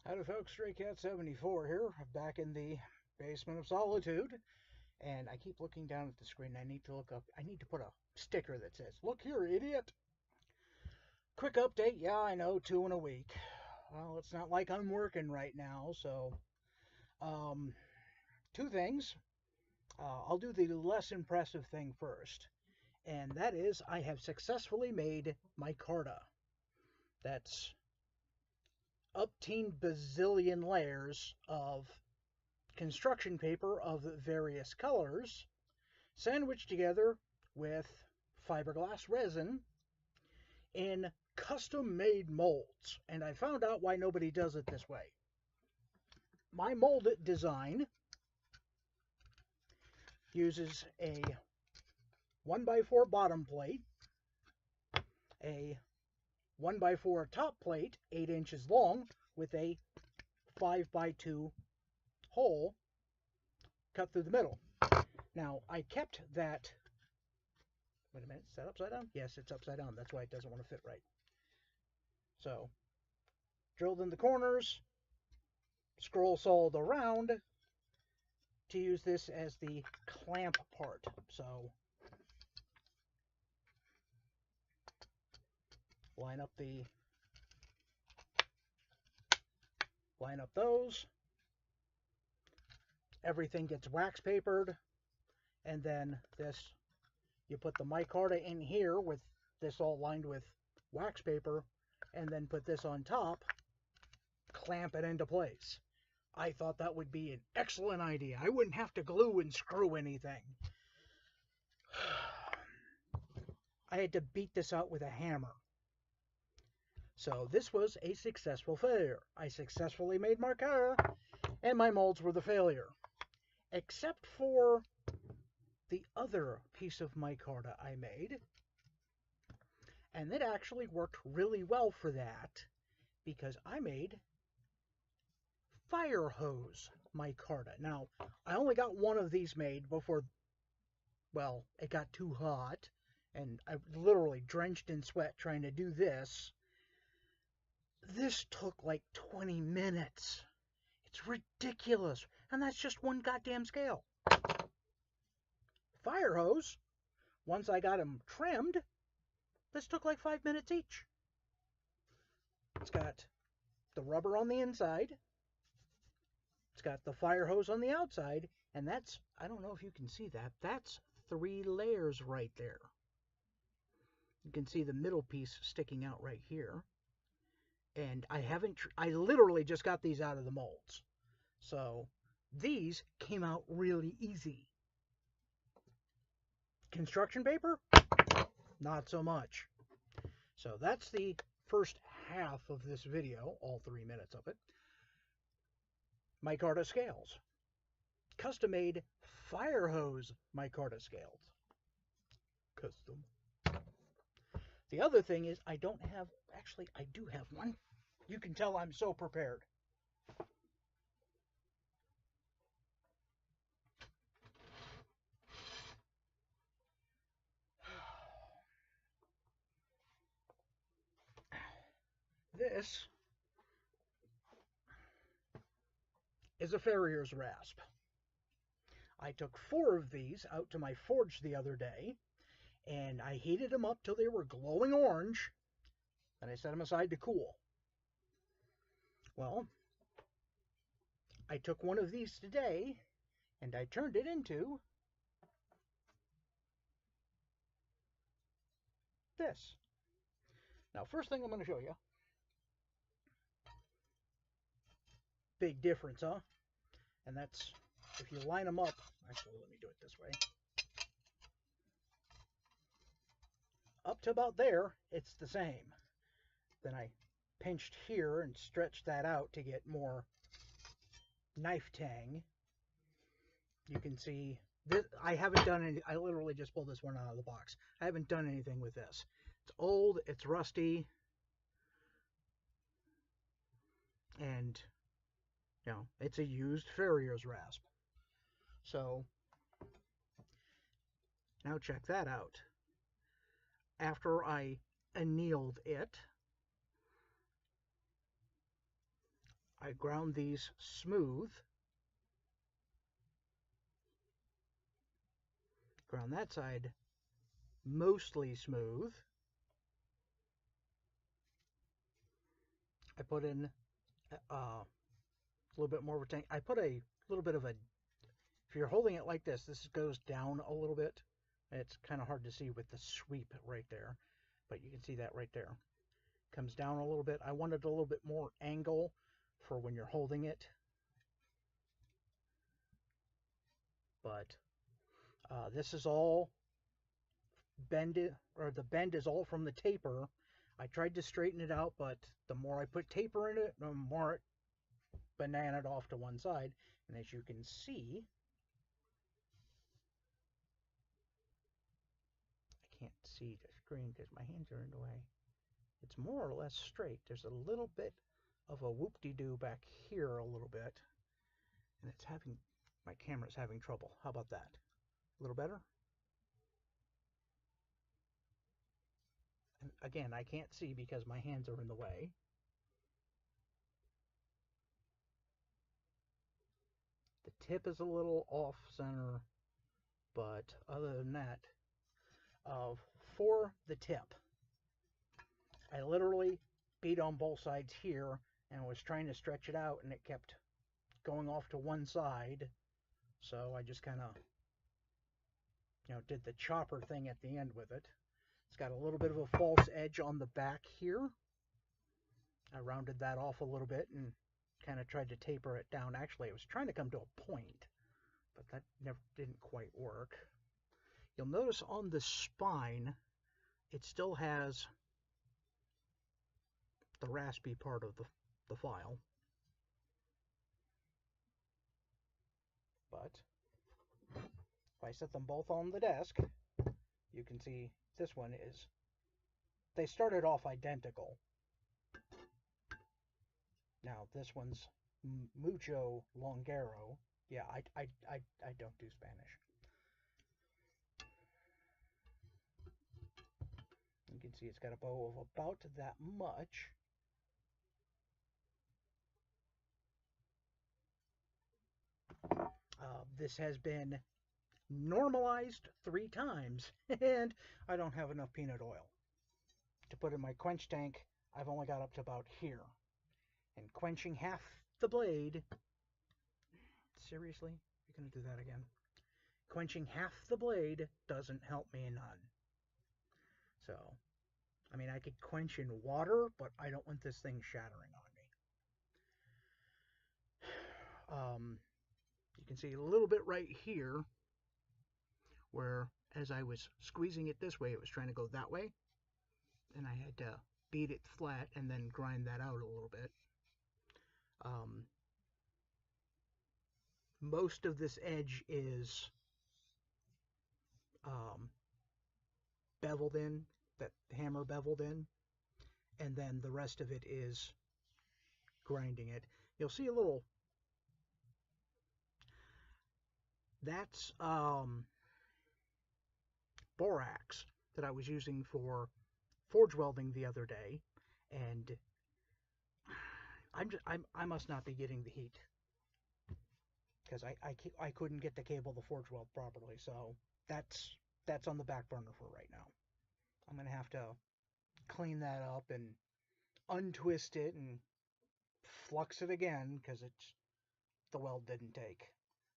Howdy folks, Stray Cat 74 here, back in the basement of solitude, and I keep looking down at the screen. I need to look up, I need to put a sticker that says, "Look here, idiot." Quick update, yeah, I know, 2 in a week. Well, it's not like I'm working right now, so, um, two things. I'll do the less impressive thing first, and that is I have successfully made micarta. That's upteen bazillion layers of construction paper of various colors, sandwiched together with fiberglass resin in custom made molds. And I found out why nobody does it this way. My mold design uses a 1x4 bottom plate, a 1x4 top plate, 8 inches long, with a 5x2 hole cut through the middle. Now, I kept that. Wait a minute, is that upside down? Yes, it's upside down. That's why it doesn't want to fit right. So, drilled in the corners, scroll sawed around to use this as the clamp part. So, line up those. Everything gets wax papered, and then this, you put the micarta in here with this all lined with wax paper, and then put this on top, clamp it into place. I thought that would be an excellent idea. I wouldn't have to glue and screw anything. I had to beat this out with a hammer. So this was a successful failure. I successfully made micarta, and my molds were the failure. Except for the other piece of micarta I made. And it actually worked really well for that, because I made fire hose micarta. Now, I only got one of these made before, well, it got too hot, and I literally drenched in sweat trying to do this. This took like 20 minutes. It's ridiculous, and that's just one goddamn scale. Fire hose, once I got them trimmed, this took like 5 minutes each. It's got the rubber on the inside. It's got the fire hose on the outside, and that's, I don't know if you can see that, that's 3 layers right there. You can see the middle piece sticking out right here. And I literally just got these out of the molds. So these came out really easy. Construction paper? Not so much. So that's the first half of this video, all 3 minutes of it. Micarta scales. Custom made fire hose micarta scales. Custom. The other thing is I don't have, actually I do have one. You can tell I'm so prepared. This is a ferriers rasp. I took 4 of these out to my forge the other day, and I heated them up till they were glowing orange, and I set them aside to cool. Well, I took one of these today, and I turned it into this. Now, first thing I'm going to show you. Big difference, huh? And that's, if you line them up, actually, let me do it this way. Up to about there, it's the same. Then I pinched here and stretched that out to get more knife tang. You can see this, I haven't done any, I literally just pulled this one out of the box. I haven't done anything with this. It's old, it's rusty, and you know, it's a used farrier's rasp. So now check that out. After I annealed it, I ground these smooth. Ground that side mostly smooth. I put in a little bit more retain. I put a little bit of a, if you're holding it like this goes down a little bit. It's kind of hard to see with the sweep right there, but you can see that right there. Comes down a little bit. I wanted a little bit more angle for when you're holding it. But this is all bended, or the bend is all from the taper. I tried to straighten it out, but the more I put taper in it, the more it bananaed off to one side. And as you can see, I can't see the screen because my hands are in the way. It's more or less straight. There's a little bit of a whoop-de-doo back here a little bit, and it's having, my camera's having trouble. How about that? A little better? And again, I can't see because my hands are in the way. The tip is a little off center, but other than that, for the tip, I literally beat on both sides here and was trying to stretch it out, and it kept going off to one side. So I just kind of, did the chopper thing at the end with it. It's got a little bit of a false edge on the back here. I rounded that off a little bit and kind of tried to taper it down. Actually, it was trying to come to a point, but that didn't quite work. You'll notice on the spine, it still has the raspy part of the file. But if I set them both on the desk, you can see this one is, they started off identical. Now this one's mucho longero. Yeah, I don't do Spanish. You can see it's got a bow of about that much. This has been normalized 3 times, and I don't have enough peanut oil. To put in my quench tank, I've only got up to about here. And quenching half the blade, seriously? You're going to do that again? Quenching half the blade doesn't help me none. So, I mean, I could quench in water, but I don't want this thing shattering on me. You can see a little bit right here where, as I was squeezing it this way, it was trying to go that way, and I had to beat it flat and then grind that out a little bit. Most of this edge is beveled in, that hammer beveled in, and then the rest of it is grinding it. You'll see a little, that's borax that I was using for forge welding the other day, and I must not be getting the heat because I couldn't get the cable to forge weld properly, so that's on the back burner for right now. I'm gonna have to clean that up and untwist it and flux it again because the weld didn't take.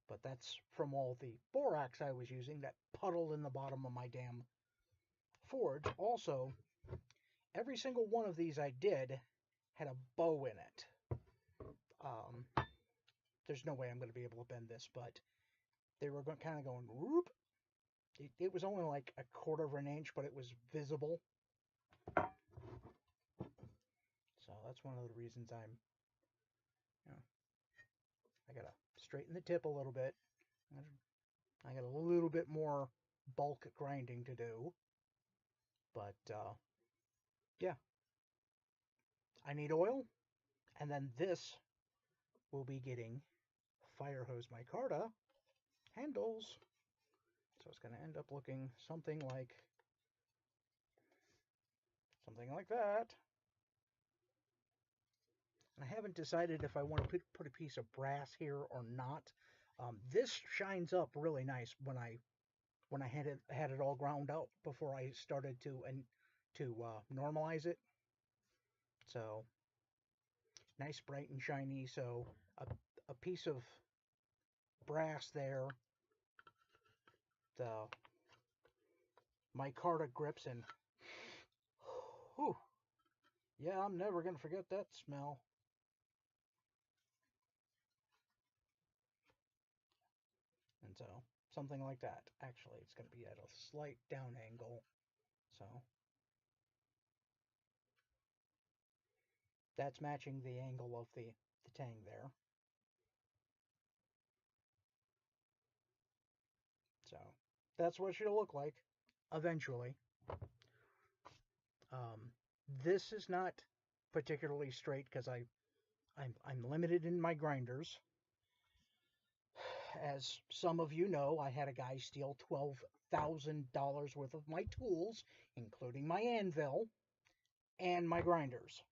But that's from all the borax I was using that puddled in the bottom of my damn forge. Also, every single one of these I did had a bow in it. There's no way I'm going to be able to bend this, but they were kind of going whoop. It was only like 1/4 of an inch, but it was visible. So that's one of the reasons I gotta straighten the tip a little bit. I got a little bit more bulk grinding to do, but yeah, I need oil, and then this will be getting fire hose micarta handles. So it's going to end up looking something like that. And I haven't decided if I want to put a piece of brass here or not. This shines up really nice when I had it all ground out before I started to normalize it. So nice, bright and shiny. So a piece of brass there. The micarta grips and whew, yeah, I'm never gonna forget that smell. And so something like that. Actually, it's gonna be at a slight down angle. So that's matching the angle of the tang there. So that's what she'll look like eventually. Um, this is not particularly straight because I'm limited in my grinders. As some of you know, I had a guy steal $12,000 worth of my tools, including my anvil and my grinders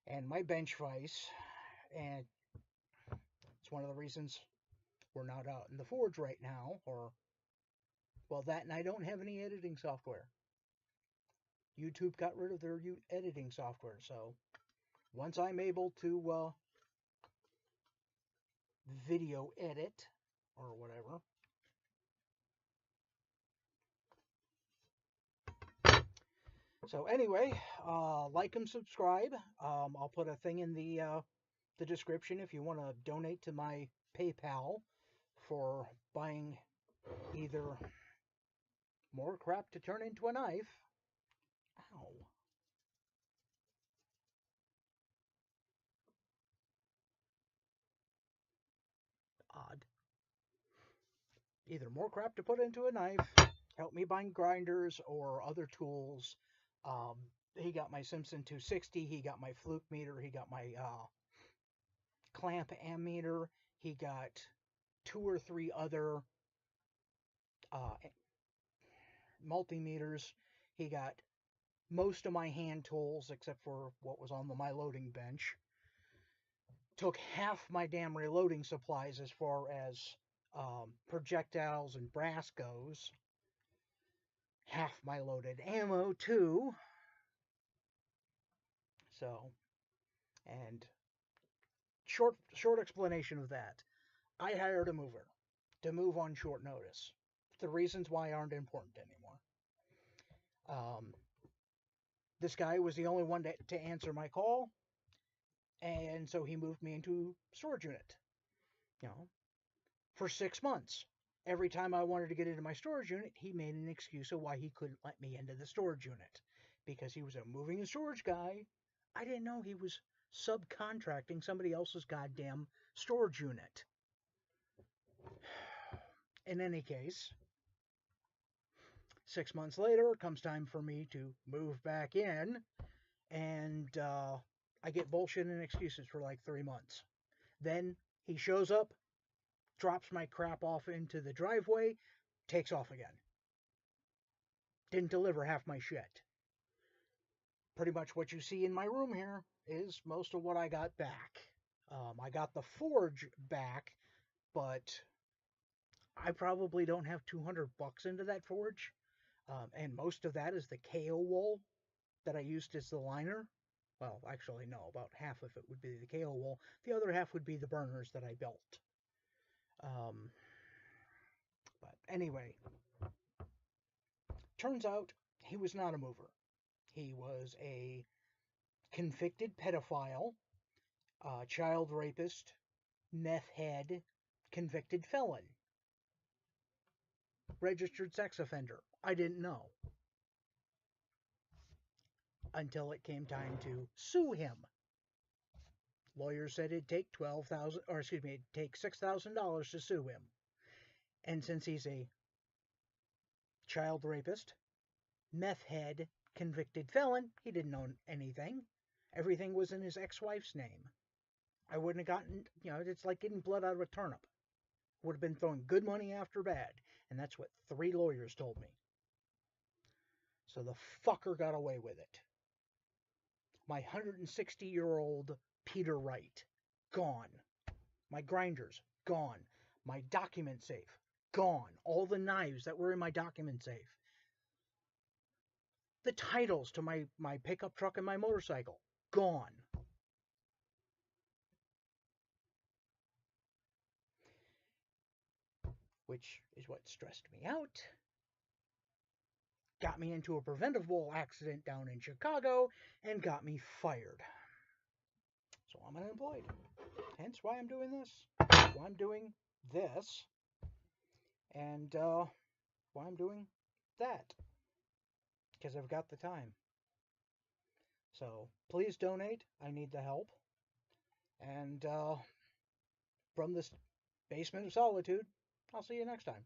and my bench vise. And it's one of the reasons we're not out in the forge right now, or well, that and I don't have any editing software. YouTube got rid of their editing software, so once I'm able to video edit or whatever. So anyway, like and subscribe. I'll put a thing in the description if you want to donate to my PayPal for buying either more crap to turn into a knife. Ow. Odd. Either more crap to put into a knife, help me buying grinders or other tools. Um, he got my Simpson 260. He got my fluke meter. He got my clamp ammeter. He got 2 or 3 other uh, multimeters. He got most of my hand tools except for what was on my loading bench. Took half my damn reloading supplies as far as projectiles and brass goes. Half my loaded ammo too. So, and short explanation of that. I hired a mover to move on short notice. The reasons why aren't important anymore. This guy was the only one to answer my call, and so he moved me into storage unit. You know, for 6 months. Every time I wanted to get into my storage unit, he made an excuse of why he couldn't let me into the storage unit because he was a moving and storage guy. I didn't know he was subcontracting somebody else's goddamn storage unit. In any case, 6 months later, it comes time for me to move back in, and I get bullshit and excuses for like 3 months. Then he shows up, drops my crap off into the driveway, takes off again. Didn't deliver half my shit. Pretty much what you see in my room here is most of what I got back. I got the forge back, but I probably don't have $200 into that forge. And most of that is the KO wool that I used as the liner. Well, actually, no, about half of it would be the KO wool. The other half would be the burners that I built. But anyway, turns out he was not a mover. He was a convicted pedophile, child rapist, meth head, convicted felon, registered sex offender. I didn't know until it came time to sue him. Lawyers said it'd take it'd take $6,000 to sue him. And since he's a child rapist, meth head, convicted felon, he didn't own anything. Everything was in his ex-wife's name. I wouldn't have gotten, it's like getting blood out of a turnip. Would have been throwing good money after bad. And that's what 3 lawyers told me. So the fucker got away with it. My 160-year-old Peter Wright, gone. My grinders, gone. My document safe, gone. All the knives that were in my document safe. The titles to my pickup truck and my motorcycle, gone. Which is what stressed me out. Got me into a preventable accident down in Chicago and got me fired. So I'm unemployed. Hence why I'm doing this. Why I'm doing this. And why I'm doing that. Because I've got the time. So please donate. I need the help. And from this basement of solitude, I'll see you next time.